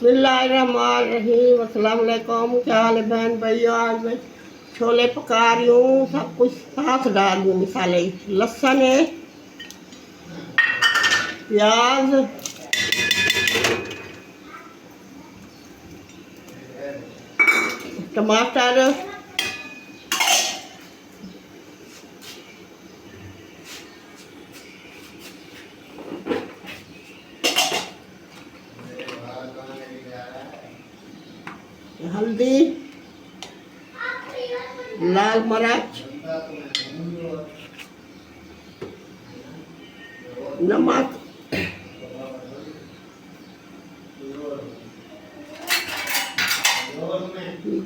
बिस्मिल्लाहिर्रहमानिर्रहीम। अस्सलाम वालेकुम। क्या हाल है बहन भैया। आज मैं छोले पका रही हूँ। सब कुछ साथ डाल रही हूँ। मसाले लहसुन है, प्याज, टमाटर, हल्दी, लाल मिर्च, नमक,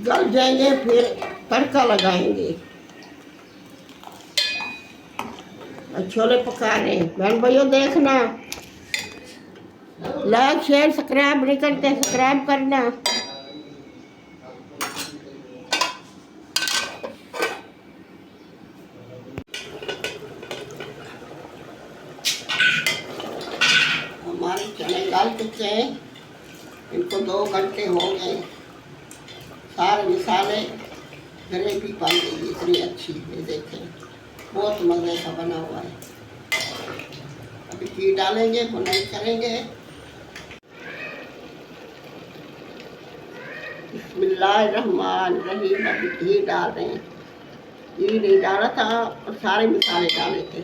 गल जाएंगे फिर तड़का लगाएंगे। और छोले पका रहे हैं बहन भाइयों। देखना, लाइक शेयर सब्सक्राइब नहीं करते, सब्सक्राइब करना। हमारे चने डाल चुके हैं, इनको 2 घंटे हो गए। सारे मसाले ग्रेवी बन गई इतनी अच्छी, ये देखें बहुत मज़े का बना हुआ है। अभी घी डालेंगे, बुनाई करेंगे। बिस्मिल्लाहिर्रहमानिर्रहीम। अभी घी डाल रहे हैं। घी नहीं डाला था और सारे मसाले डाले थे।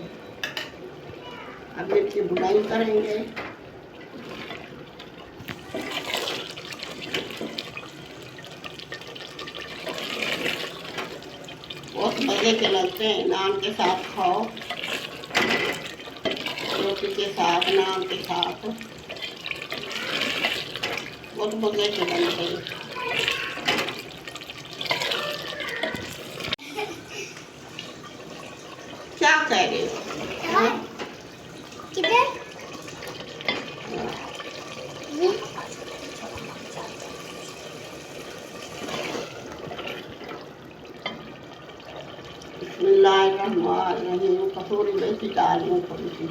अभी इसकी बुनाई करेंगे। बहुत मज़े के लगते हैं। नान के साथ खाओ, रोटी के साथ, नान के साथ बहुत मज़े के बनते हैं। क्या कह रहे हो? किधर? बिस्मिल्लाहिर्रहमानिर्रहीम। कसूरी मेथी डाल रही हूँ थोड़ी सी।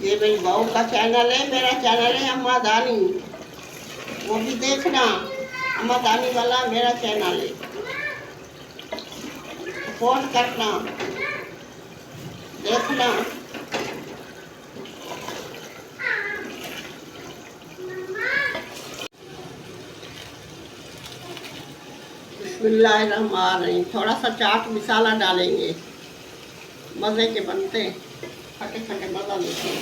ये मेरी बहू का चैनल है, मेरा चैनल है अम्मा दानी, वो भी देखना। अम्मा दानी वाला मेरा चैनल है, सपोर्ट करना, देखना। बिस्मिल्लाहिर्रहमानिर्रहीम। थोड़ा सा चाट मसाला डालेंगे, मज़े के बनते हैं, खटे खटे मज़ा लेते हैं।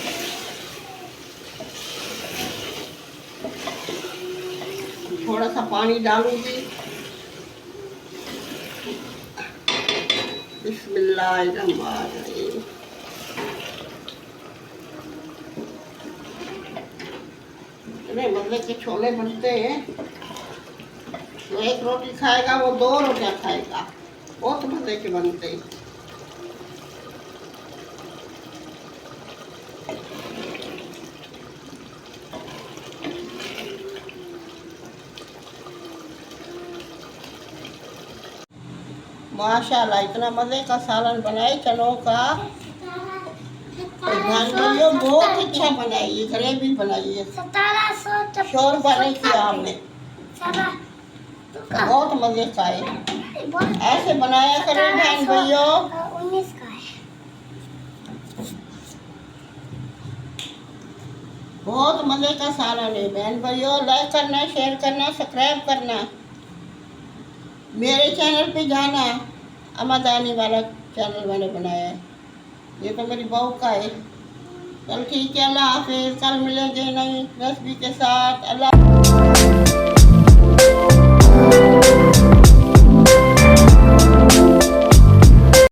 थोड़ा सा पानी डालूंगी। बिस्मिल्लाहिर्रहमानिर्रहीम। इतने मज़े के छोले बनते हैं, जो 1 रोटी खाएगा वो 2 रोटियां खाएगा। बहुत मज़े के बनते हैं। माशाल्लाह इतना मज़े का सालन बनाए चनों का। भाइयों बहुत अच्छा बनाई है, ग्रेवी बनाई है, शोरबा नहीं किया हमने। बहुत मज़े का है, ऐसे बनाया करें बहन भैयों। बहुत मज़े का सालन है बहन भैयों। लाइक करना, शेयर करना, सब्सक्राइब करना। मेरे चैनल पे जाना, अम्मा दानी वाला चैनल मैंने बनाया है। ये तो मेरी बहू का है। चल ठीक है, अल्लाह हाफिज़। कल मिलेंगे नई रेसिपी के साथ। अल्लाह।